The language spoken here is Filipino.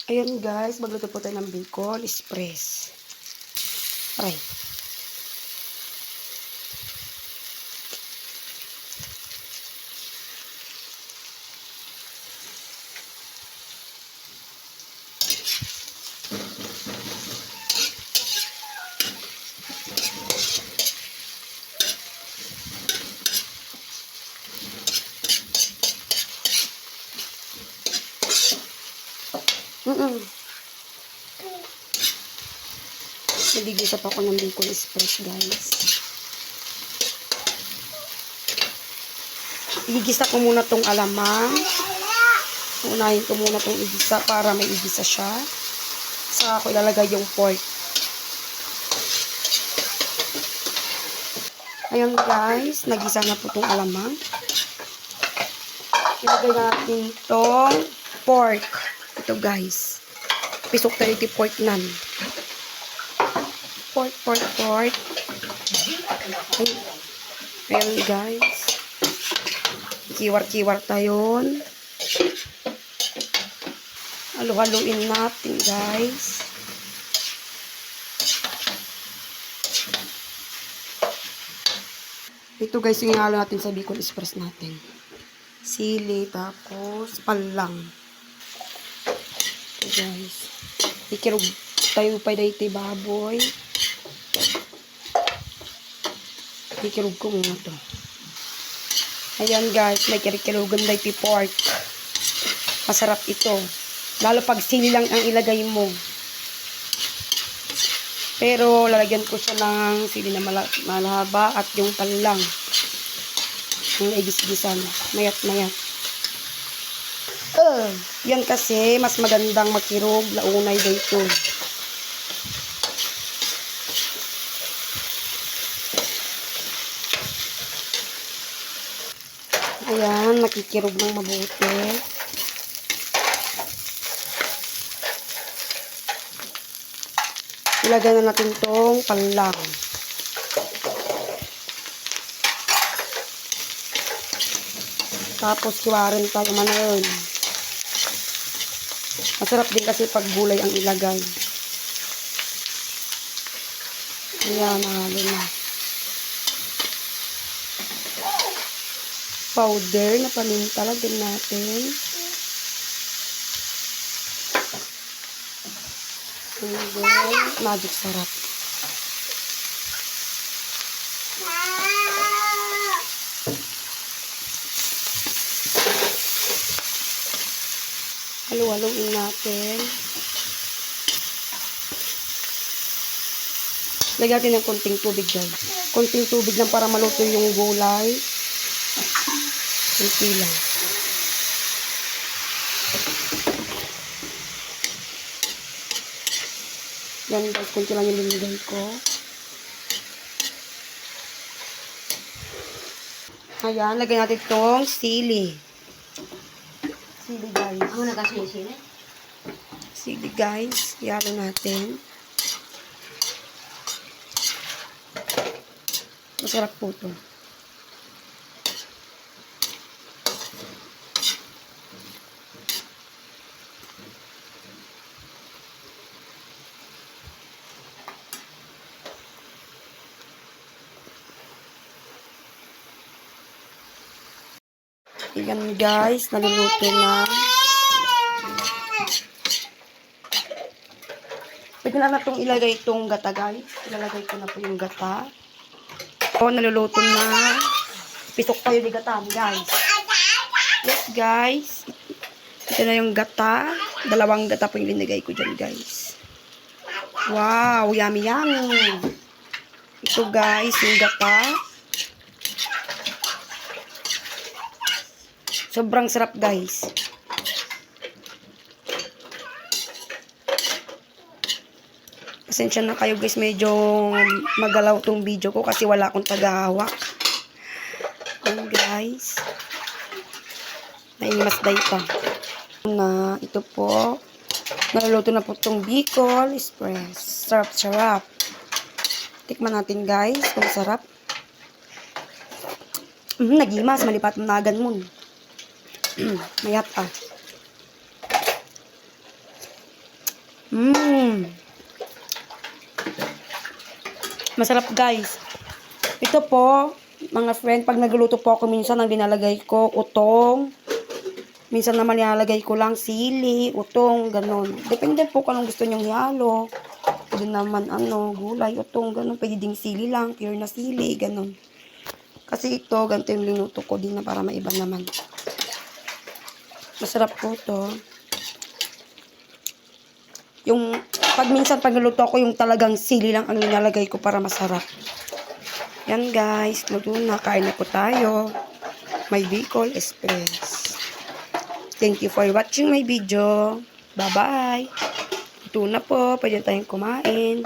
Ayan guys, magluto po tayo ng bacon express. Aray. Nagigisa pa ako ng bacon express guys. Igigisa ko muna tong alamang. Unahin ko muna tong igisa para may igisa siya. Saka ko ilalagay yung pork. Ayan guys, nagisa na po tong alamang. Ilagay natin tong pork. Ito guys. Pisok 30 pork nan. Pork. Ayan guys. Kiwar-kiwar tayon. Halo-haluin natin guys. Ito guys yung ihalo natin sa bacon express natin. Sili, tapos palang. Ito guys. Ikirog tayo pa dito baboy. Ikirog ko muna to. Ayan guys, may kirikirugan dito pork. Masarap ito. Lalo pag sili lang ang ilagay mo. Pero lalagyan ko siya ng sili na malahaba at yung palang. Yung igis-gisan. Mayat-mayat. Yan kasi mas magandang makirog launay dito. Ayan, nakikirog ng mabuti. Ilagay na natin tong palang. Tapos kiwarin tayo manayon. Masarap din kasi pag gulay ang ilagay. Ayan, nahalo na. Powder na paminta lagyan natin. And then, magic sarap. Halo-haloin natin. Lagyan natin ng konting tubig guys. Konting tubig lang para maluto yung gulay. Kunti lang. Yan guys, kunti lang yung linigay ko. Ayan, lagyan natin itong sili. Sili guys. Ako nagkasili-sili? Sili guys. Ihalo natin. Masarap po ito. Ayan guys, naluluto na. Pwede na itong ilagay itong gata guys. Ilalagay ko na po yung gata. O, naluluto na. Pisok tayo di gata guys. Yes guys. Ito na yung gata. Dalawang gata po yung linagay ko dyan guys. Wow, yummy yummy. Ito guys, yung gata. Sobrang sarap guys. Pasensya na kayo guys, medyo magalaw tong video ko kasi wala akong tagahawak. Ayan guys. Nainimas day pa. Na ito po. Naluluto na po tong bacon express. Sarap-sarap. Tikman natin guys kung sarap. Nagimas, malipat nagan mo. Mayat ah. Mmm. Masarap guys. Ito po, mga friend, pag nagluluto po ako minsan ang dinalagay ko, utong. Minsan naman nilalagay ko lang sili, utong, ganun. Depende po kung anong gusto nyong ihalo. Pwede naman gulay, utong, ganun. Pwede ding sili lang, pure na sili, ganun. Kasi ito, ganito yung linuto ko din na para maiba naman. Masarap po to. Yung, pag minsan pag naluto ako, yung talagang sili lang ang nilalagay ko para masarap. Yan guys, luto na. Kain na po tayo. My Bicol Express. Thank you for watching my video. Bye-bye. Ito na po. Pwede tayong kumain.